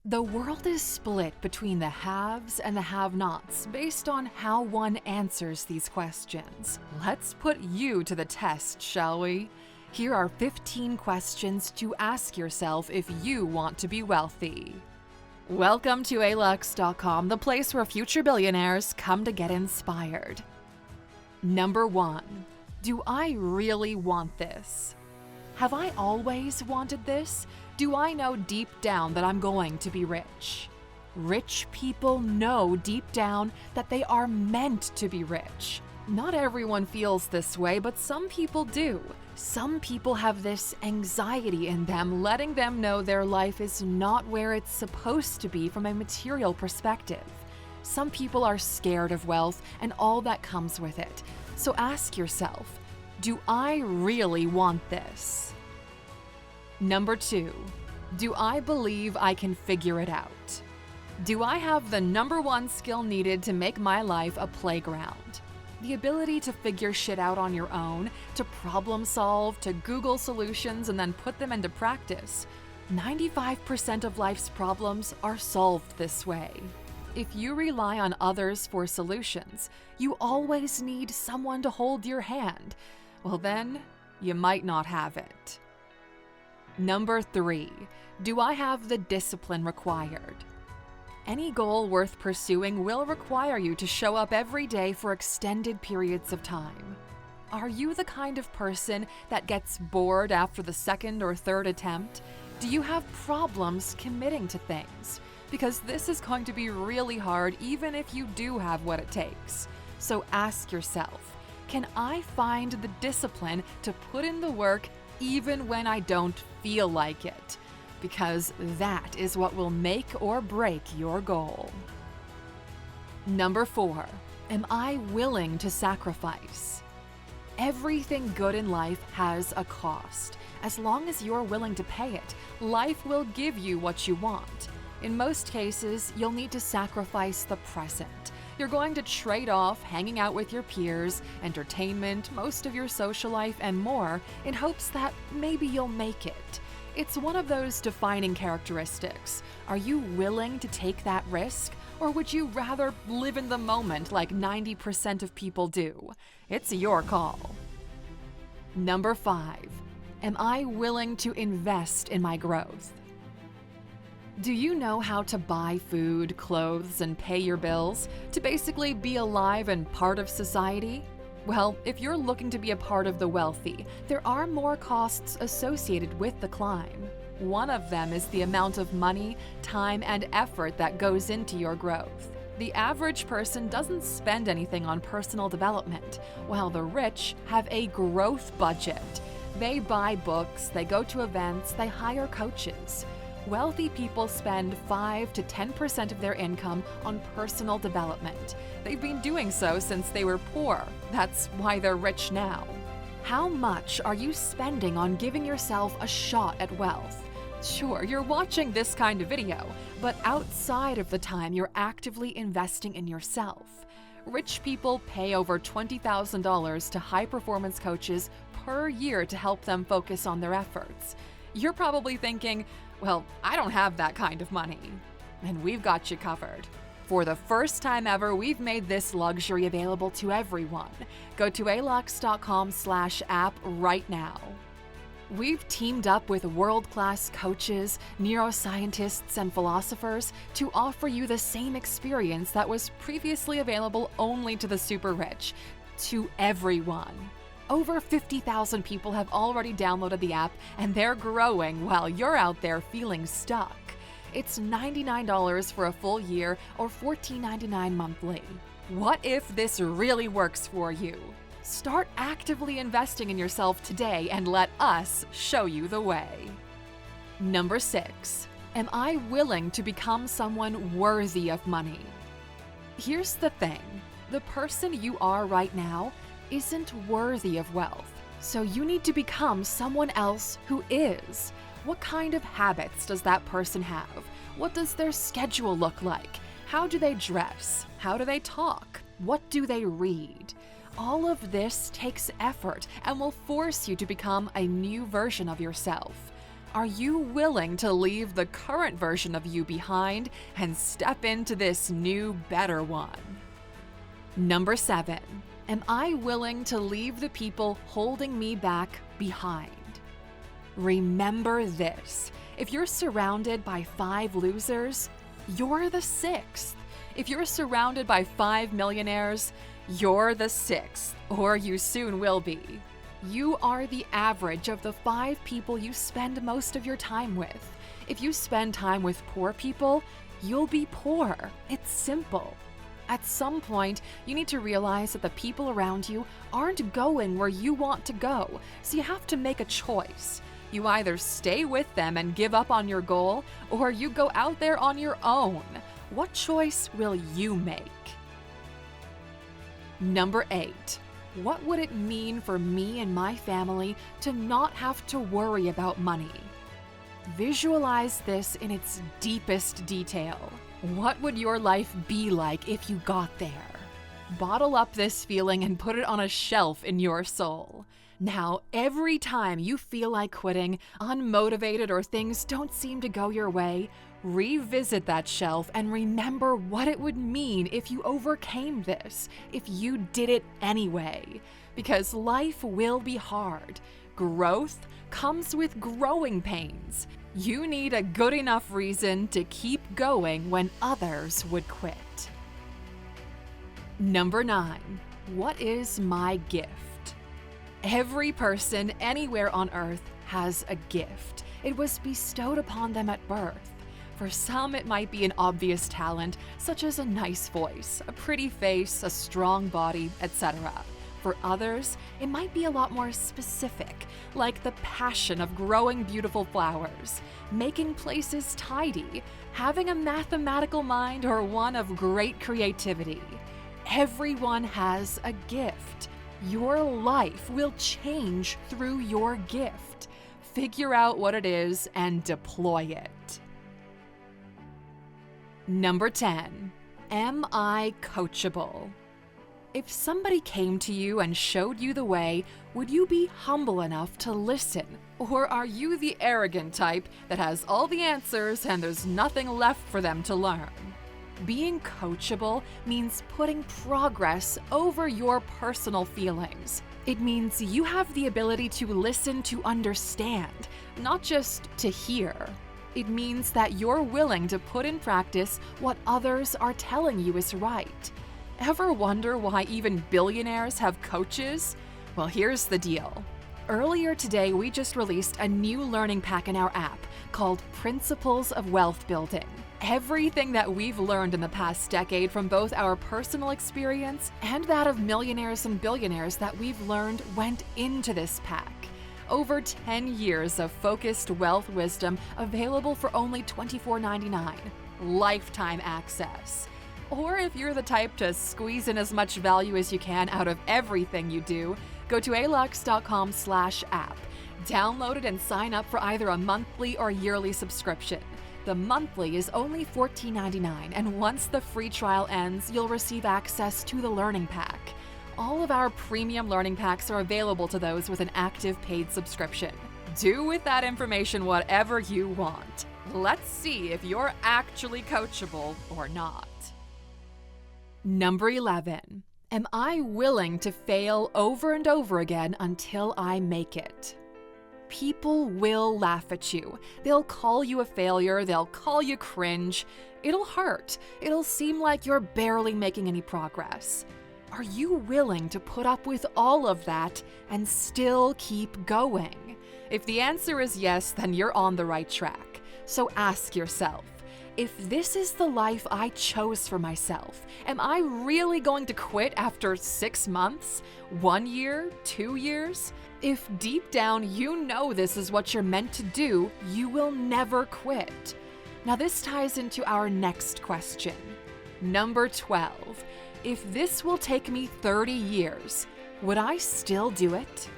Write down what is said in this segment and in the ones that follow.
The world is split between the haves and the have-nots based on how one answers these questions. Let's put you to the test, shall we? Here are 15 questions to ask yourself if you want to be wealthy. Welcome to Alux.com, the place where future billionaires come to get inspired. Number 1. Do I really want this? Have I always wanted this? Do I know deep down that I'm going to be rich? Rich people know deep down that they are meant to be rich. Not everyone feels this way, but some people do. Some people have this anxiety in them, letting them know their life is not where it's supposed to be from a material perspective. Some people are scared of wealth and all that comes with it. So ask yourself, do I really want this? Number 2. Do I believe I can figure it out? Do I have the number 1 skill needed to make my life a playground? The ability to figure shit out on your own, to problem solve, to Google solutions and then put them into practice. 95% of life's problems are solved this way. If you rely on others for solutions, you always need someone to hold your hand. Well then, you might not have it. Number 3. Do I have the discipline required? Any goal worth pursuing will require you to show up every day for extended periods of time. Are you the kind of person that gets bored after the second or third attempt? Do you have problems committing to things? Because this is going to be really hard even if you do have what it takes. So ask yourself, can I find the discipline to put in the work even when I don't feel like it? Because that is what will make or break your goal. Number 4. Am I willing to sacrifice? Everything good in life has a cost. As long as you're willing to pay it, life will give you what you want. In most cases, you'll need to sacrifice the present. You're going to trade off hanging out with your peers, entertainment, most of your social life, and more in hopes that maybe you'll make it. It's one of those defining characteristics. Are you willing to take that risk, or would you rather live in the moment like 90% of people do? It's your call. Number 5. Am I willing to invest in my growth? Do you know how to buy food, clothes, and pay your bills to basically be alive and part of society? Well, if you're looking to be a part of the wealthy, there are more costs associated with the climb. One of them is the amount of money, time, and effort that goes into your growth. The average person doesn't spend anything on personal development, while the rich have a growth budget. They buy books, they go to events, they hire coaches. Wealthy people spend 5 to 10% of their income on personal development. They've been doing so since they were poor. That's why they're rich now. How much are you spending on giving yourself a shot at wealth? Sure, you're watching this kind of video, but outside of the time you're actively investing in yourself. Rich people pay over $20,000 to high-performance coaches per year to help them focus on their efforts. You're probably thinking, well, I don't have that kind of money. And we've got you covered. For the first time ever, we've made this luxury available to everyone. Go to Alux.com/app right now. We've teamed up with world-class coaches, neuroscientists, and philosophers to offer you the same experience that was previously available only to the super rich, to everyone. Over 50,000 people have already downloaded the app, and they're growing while you're out there feeling stuck. It's $99 for a full year or $14.99 monthly. What if this really works for you? Start actively investing in yourself today and let us show you the way. Number 6. Am I willing to become someone worthy of money? Here's the thing. The person you are right now isn't worthy of wealth, so you need to become someone else who is. What kind of habits does that person have? What does their schedule look like? How do they dress? How do they talk? What do they read? All of this takes effort and will force you to become a new version of yourself. Are you willing to leave the current version of you behind and step into this new, better one? Number 7. Am I willing to leave the people holding me back behind? Remember this. If you're surrounded by 5 losers, you're the 6th. If you're surrounded by 5 millionaires, you're the 6th, or you soon will be. You are the average of the 5 people you spend most of your time with. If you spend time with poor people, you'll be poor. It's simple. At some point, you need to realize that the people around you aren't going where you want to go, so you have to make a choice. You either stay with them and give up on your goal, or you go out there on your own. What choice will you make? Number 8. What would it mean for me and my family to not have to worry about money? Visualize this in its deepest detail. What would your life be like if you got there? Bottle up this feeling and put it on a shelf in your soul. Now, every time you feel like quitting, unmotivated, or things don't seem to go your way, revisit that shelf and remember what it would mean if you overcame this, if you did it anyway. Because life will be hard. Growth comes with growing pains. You need a good enough reason to keep going when others would quit. Number 9. What is my gift? Every person anywhere on earth has a gift. It was bestowed upon them at birth. For some, it might be an obvious talent, such as a nice voice, a pretty face, a strong body, etc. For others, it might be a lot more specific, like the passion of growing beautiful flowers, making places tidy, having a mathematical mind, or one of great creativity. Everyone has a gift. Your life will change through your gift. Figure out what it is and deploy it. Number 10. Am I coachable? If somebody came to you and showed you the way, would you be humble enough to listen? Or are you the arrogant type that has all the answers and there's nothing left for them to learn? Being coachable means putting progress over your personal feelings. It means you have the ability to listen to understand, not just to hear. It means that you're willing to put in practice what others are telling you is right. Ever wonder why even billionaires have coaches? Well, here's the deal. Earlier today, we just released a new learning pack in our app called Principles of Wealth Building. Everything that we've learned in the past decade from both our personal experience and that of millionaires and billionaires that we've learned went into this pack. Over 10 years of focused wealth wisdom available for only $24.99. Lifetime access. Or if you're the type to squeeze in as much value as you can out of everything you do, go to Alux.com/app. Download it and sign up for either a monthly or yearly subscription. The monthly is only $14.99, and once the free trial ends, you'll receive access to the learning pack. All of our premium learning packs are available to those with an active paid subscription. Do with that information whatever you want. Let's see if you're actually coachable or not. Number 11. Am I willing to fail over and over again until I make it? People will laugh at you. They'll call you a failure. They'll call you cringe. It'll hurt. It'll seem like you're barely making any progress. Are you willing to put up with all of that and still keep going? If the answer is yes, then you're on the right track. So ask yourself, if this is the life I chose for myself, am I really going to quit after 6 months, 1 year, 2 years? If deep down you know this is what you're meant to do, you will never quit. Now this ties into our next question. Number 12. If this will take me 30 years, would I still do it?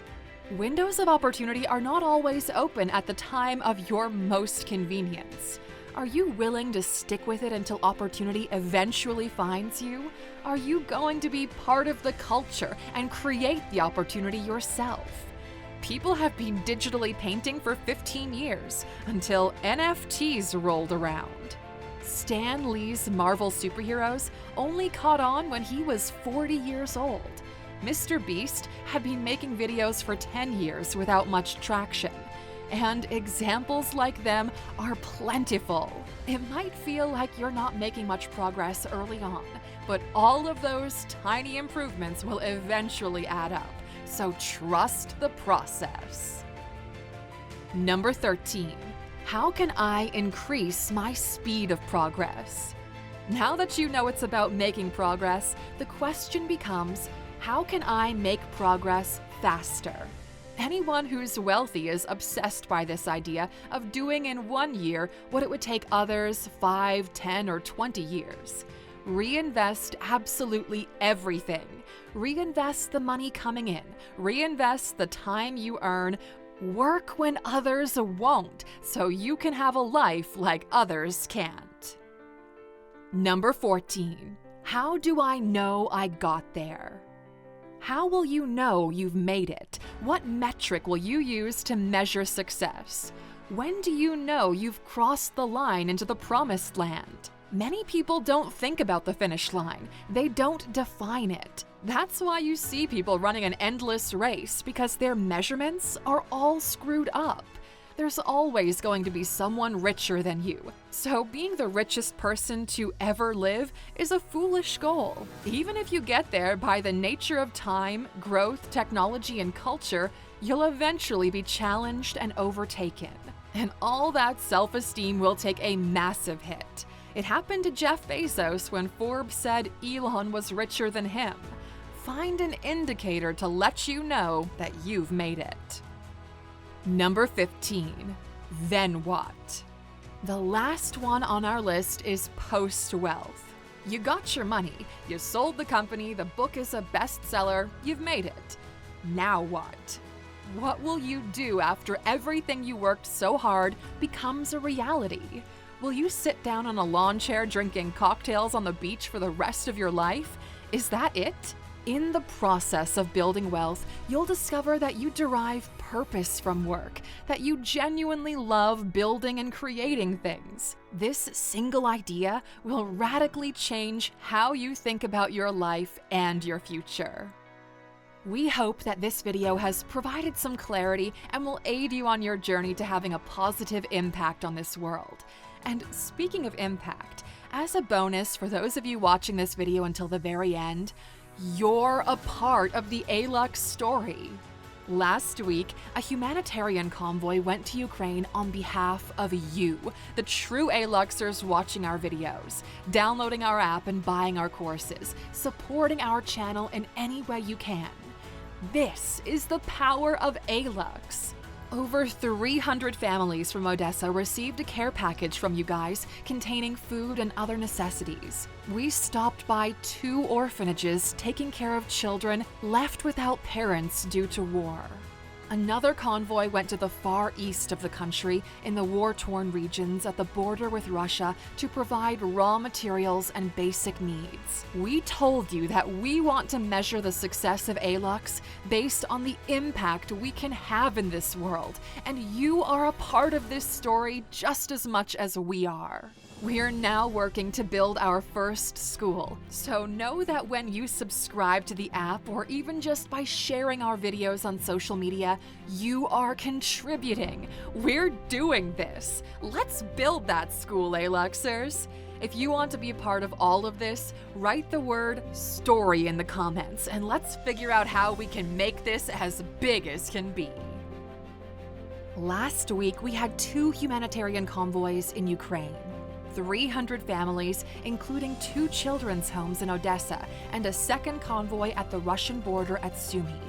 Windows of opportunity are not always open at the time of your most convenience. Are you willing to stick with it until opportunity eventually finds you? Are you going to be part of the culture and create the opportunity yourself? people have been digitally painting for 15 years until NFTs rolled around. Stan Lee's Marvel superheroes only caught on when he was 40 years old. Mr. Beast had been making videos for 10 years without much traction. And examples like them are plentiful. It might feel like you're not making much progress early on, but all of those tiny improvements will eventually add up. So trust the process. Number 13. How can I increase my speed of progress? Now that you know it's about making progress, the question becomes, how can I make progress faster? Anyone who's wealthy is obsessed by this idea of doing in 1 year what it would take others 5, 10, or 20 years. Reinvest absolutely everything. Reinvest the money coming in. Reinvest the time you earn. Work when others won't, so you can have a life like others can't. Number 14. How do I know I got there? How will you know you've made it? What metric will you use to measure success? When do you know you've crossed the line into the promised land? Many people don't think about the finish line. They don't define it. That's why you see people running an endless race, because their measurements are all screwed up. There's always going to be someone richer than you. So being the richest person to ever live is a foolish goal. Even if you get there by the nature of time, growth, technology, and culture, you'll eventually be challenged and overtaken. And all that self-esteem will take a massive hit. It happened to Jeff Bezos when Forbes said Elon was richer than him. Find an indicator to let you know that you've made it. Number 15. Then what? The last one on our list is post-wealth. You got your money, you sold the company, the book is a bestseller, you've made it. Now what? What will you do after everything you worked so hard becomes a reality? Will you sit down on a lawn chair drinking cocktails on the beach for the rest of your life? Is that it? In the process of building wealth, you'll discover that you derive purpose from work, that you genuinely love building and creating things. This single idea will radically change how you think about your life and your future. We hope that this video has provided some clarity and will aid you on your journey to having a positive impact on this world. And speaking of impact, as a bonus for those of you watching this video until the very end, you're a part of the Alux story. Last week, a humanitarian convoy went to Ukraine on behalf of you, the true Aluxers watching our videos, downloading our app and buying our courses, supporting our channel in any way you can. This is the power of Alux. Over 300 families from Odessa received a care package from you guys containing food and other necessities. We stopped by 2 orphanages taking care of children left without parents due to war. Another convoy went to the far east of the country in the war-torn regions at the border with Russia to provide raw materials and basic needs. We told you that we want to measure the success of Alux based on the impact we can have in this world, and you are a part of this story just as much as we are. We're now working to build our first school, so know that when you subscribe to the app or even just by sharing our videos on social media, you are contributing. We're doing this. Let's build that school, Aluxers. If you want to be a part of all of this, write the word story in the comments and let's figure out how we can make this as big as can be. Last week, we had 2 humanitarian convoys in Ukraine. 300 families, including 2 children's homes in Odessa, and a second convoy at the Russian border at Sumy.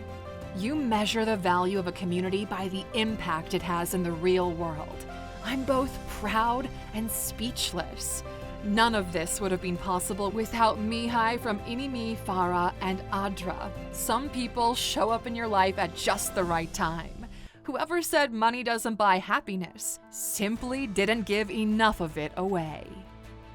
You measure the value of a community by the impact it has in the real world. I'm both proud and speechless. None of this would have been possible without Mihai from Inimi, Farah, and Adra. Some people show up in your life at just the right time. Whoever said money doesn't buy happiness simply didn't give enough of it away.